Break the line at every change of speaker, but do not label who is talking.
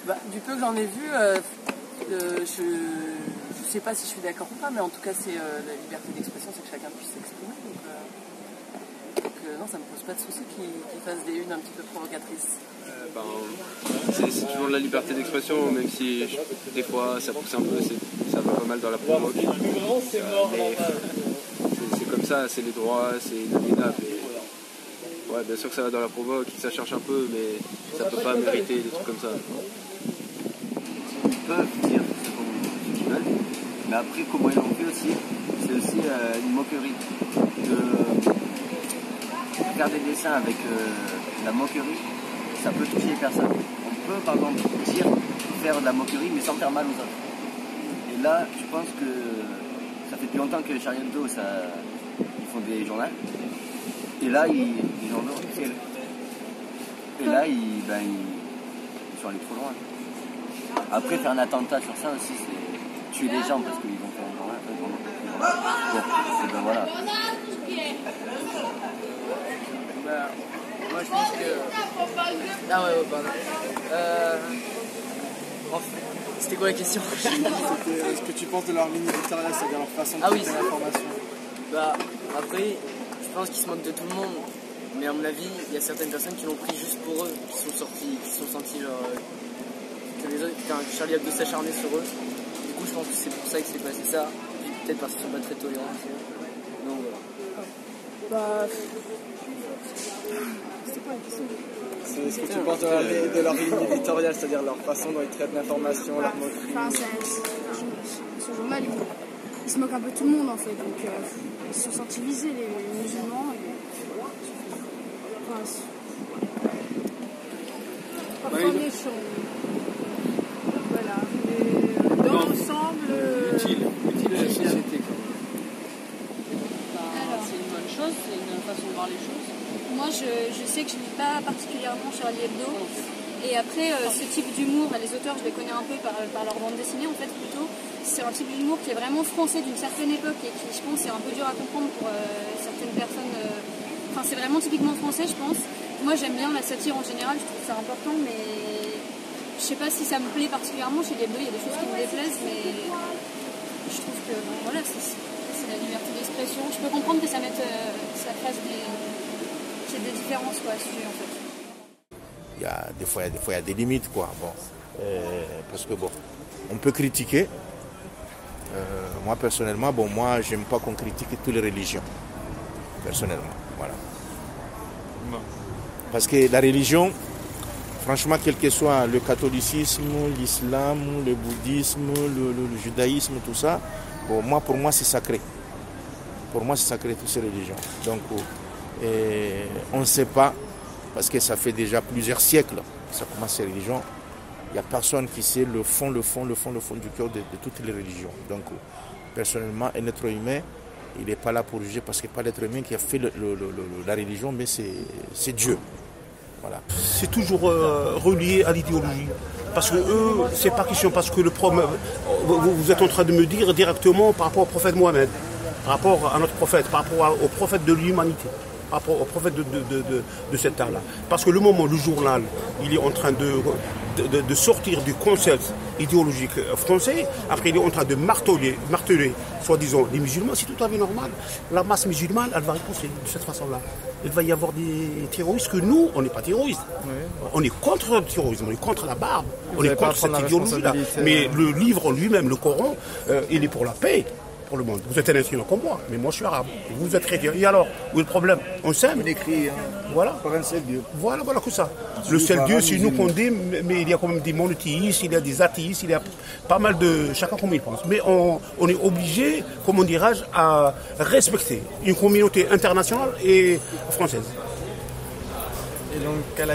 Du peu que j'en ai vu, je sais pas si je suis d'accord ou pas, mais en tout cas, c'est la liberté d'expression, c'est que chacun puisse s'exprimer. Donc non, ça me pose pas de souci qu'ils fassent des unes un petit peu provocatrices.
C'est toujours de la liberté d'expression, même si des fois ça pousse un peu, ça va pas mal dans la provoque. Mais c'est comme ça, c'est les droits, c'est inaliénable. Ouais, bien sûr que ça va dans la provoque, ça cherche un peu, mais ça peut pas mériter des trucs comme ça.
Ils peuvent dire ce qu'ils veulent, mais après, comment ils l'ont fait aussi, c'est aussi une moquerie. Faire des dessins avec la moquerie, ça peut toucher les personnes. On peut, par exemple, faire de la moquerie, mais sans faire mal aux autres. Et là, je pense que ça fait depuis longtemps que Charlie Hebdo, ils font des journaux. Et là, ils sont allés trop loin. Après, faire un attentat sur ça aussi, c'est tuer les gens parce qu'ils vont faire un journal. Bon, et ben voilà.
Moi je pense que... Ah ouais, pardon. C'était quoi la question?
C'était ce que tu penses de leur ligne éditoriale, c'est-à-dire leur façon de traiter l'information.
Après, je pense qu'ils se moquent de tout le monde. Mais à mon avis, il y a certaines personnes qui l'ont pris juste pour eux, qui sont sentis genre... que les autres, Charlie Hebdo s'acharnait sur eux. Du coup, je pense que c'est pour ça que c'est passé ça. Puis peut-être parce qu'ils sont pas très tolérants. Donc voilà.
C'était quoi la question? C'est ce que tu penses de leur ligne éditoriale, c'est-à-dire leur façon dont ils traitent l'information, leur moquerie.
Ce journal, il se moque un peu de tout le monde en fait, donc ils se sont sentis visés, les musulmans.
Parfois méchants. Voilà. Mais dans l'ensemble.
Utile à la société quand même. C'est une bonne chose, c'est une façon de voir les choses.
Moi je sais que je ne lis pas particulièrement Charlie Hebdo. Et après, ce type d'humour, les auteurs, je les connais un peu par leur bande dessinée en fait plutôt. C'est un type d'humour qui est vraiment français d'une certaine époque et qui, je pense, est un peu dur à comprendre pour certaines personnes. Enfin, c'est vraiment typiquement français, je pense. Moi, j'aime bien la satire en général, je trouve ça important, mais je sais pas si ça me plaît particulièrement. Chez Hebdo, il y a des choses qui me déplaisent, mais je trouve que voilà, c'est la liberté d'expression. Je peux comprendre que ça fasse qu'il y ait des différences quoi, à ce sujet en fait.
Des fois, il y a des limites, quoi. Bon, parce que bon, on peut critiquer. Moi, personnellement, j'aime pas qu'on critique toutes les religions. Personnellement, voilà. Parce que la religion, franchement, quel que soit le catholicisme, l'islam, le bouddhisme, le judaïsme, tout ça, pour moi, c'est sacré. Pour moi, c'est sacré, toutes ces religions. Donc, on ne sait pas. Parce que ça fait déjà plusieurs siècles que ça commence ces religions. Il n'y a personne qui sait le fond du cœur de toutes les religions. Donc, personnellement, un être humain, il n'est pas là pour juger parce que pas l'être humain qui a fait la religion, mais c'est Dieu. Voilà.
C'est toujours relié à l'idéologie. Parce que eux, c'est pas question, parce que le problème, vous êtes en train de me dire directement par rapport au prophète Mohammed, par rapport à notre prophète, par rapport au prophète de l'humanité. Par rapport au prophète de cet art-là. Parce que le journal, il est en train de sortir du concept idéologique français, après il est en train de marteler soi-disant, les musulmans, c'est tout à fait normal. La masse musulmane, elle va répondre de cette façon-là. Il va y avoir des terroristes que nous, on n'est pas terroristes. Oui. On est contre le terrorisme, on est contre la barbe, on est contre cette idéologie-là. Mais le livre lui-même, le Coran, il est pour la paix. Pour le monde. Vous êtes un instrument comme moi, mais moi je suis arabe. Vous êtes chrétien. Et alors, où est le problème? On s'aime.
On écrit
voilà.
Par un seul Dieu.
Voilà que ça. Le seul Dieu, c'est nous qu'on dit, mais il y a quand même des monothéistes, il y a des athéistes, il y a pas mal de... Chacun comme il pense. Mais on est obligé, comment dirais-je, à respecter une communauté internationale et française.
Et donc,